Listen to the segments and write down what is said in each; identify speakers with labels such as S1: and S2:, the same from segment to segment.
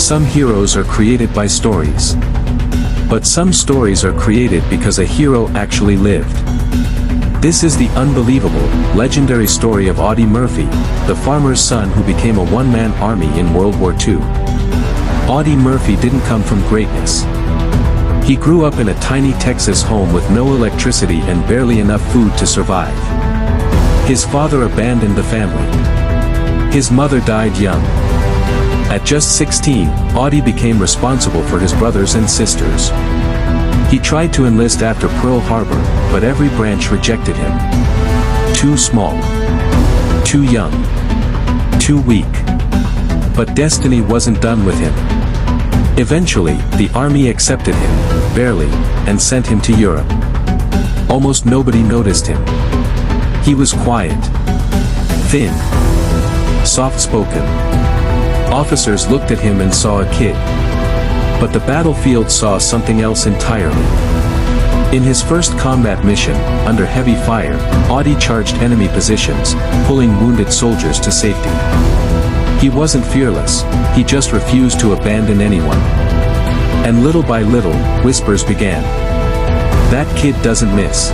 S1: Some heroes are created by stories. But some stories are created because a hero actually lived. This is the unbelievable, legendary story of Audie Murphy, the farmer's son who became a one-man army in World War II. Audie Murphy didn't come from greatness. He grew up in a tiny Texas home with no electricity and barely enough food to survive. His father abandoned the family. His mother died young. At just 16, Audie became responsible for his brothers and sisters. He tried to enlist after Pearl Harbor, but every branch rejected him. Too small. Too young. Too weak. But destiny wasn't done with him. Eventually, the army accepted him, barely, and sent him to Europe. Almost nobody noticed him. He was quiet. Thin. Soft-spoken. Officers looked at him and saw a kid. But the battlefield saw something else entirely. In his first combat mission, under heavy fire, Audie charged enemy positions, pulling wounded soldiers to safety. He wasn't fearless, he just refused to abandon anyone. And little by little, whispers began. That kid doesn't miss.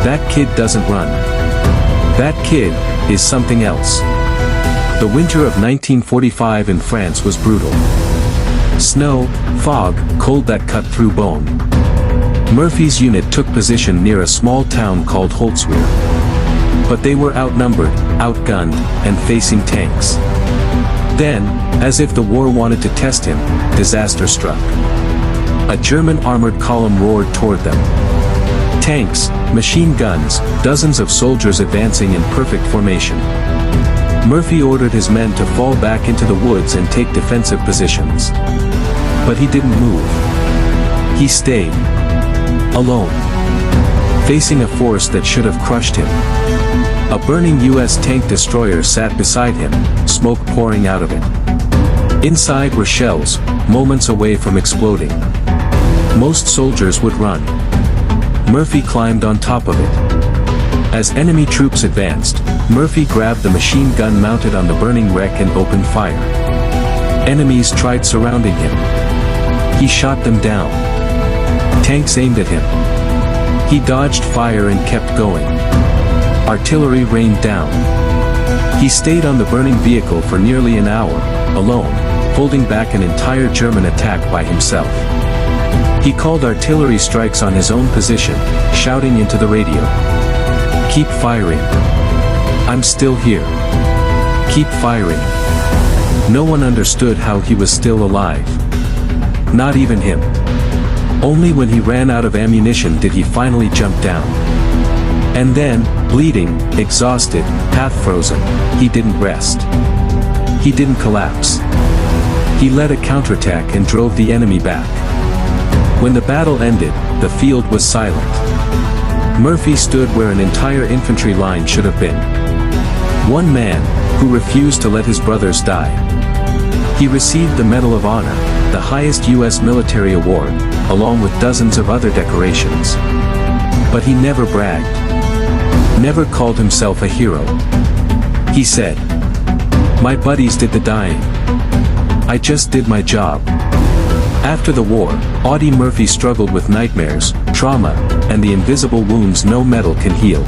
S1: That kid doesn't run. That kid is something else. The winter of 1945 in France was brutal. Snow, fog, cold that cut through bone. Murphy's unit took position near a small town called Holtzwihr. But they were outnumbered, outgunned, and facing tanks. Then, as if the war wanted to test him, disaster struck. A German armored column roared toward them. Tanks, machine guns, dozens of soldiers advancing in perfect formation. Murphy ordered his men to fall back into the woods and take defensive positions. But he didn't move. He stayed. Alone. Facing a force that should have crushed him. A burning U.S. tank destroyer sat beside him, smoke pouring out of it. Inside were shells, moments away from exploding. Most soldiers would run. Murphy climbed on top of it. As enemy troops advanced, Murphy grabbed the machine gun mounted on the burning wreck and opened fire. Enemies tried surrounding him. He shot them down. Tanks aimed at him. He dodged fire and kept going. Artillery rained down. He stayed on the burning vehicle for nearly an hour, alone, holding back an entire German attack by himself. He called artillery strikes on his own position, shouting into the radio. Keep firing. I'm still here. Keep firing. No one understood how he was still alive. Not even him. Only when he ran out of ammunition did he finally jump down. And then, bleeding, exhausted, half frozen, he didn't rest. He didn't collapse. He led a counterattack and drove the enemy back. When the battle ended, the field was silent. Murphy stood where an entire infantry line should have been. One man, who refused to let his brothers die. He received the Medal of Honor, the highest U.S. military award, along with dozens of other decorations. But he never bragged. Never called himself a hero. He said, "My buddies did the dying. I just did my job." After the war, Audie Murphy struggled with nightmares, trauma, and the invisible wounds no medal can heal.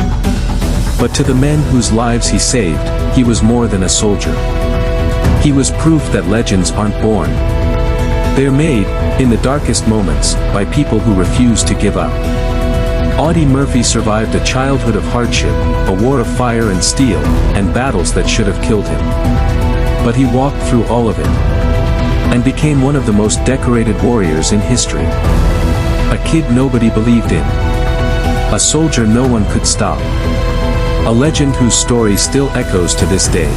S1: But to the men whose lives he saved, he was more than a soldier. He was proof that legends aren't born. They're made, in the darkest moments, by people who refuse to give up. Audie Murphy survived a childhood of hardship, a war of fire and steel, and battles that should have killed him. But he walked through all of it. And became one of the most decorated warriors in history. A kid nobody believed in. A soldier no one could stop. A legend whose story still echoes to this day.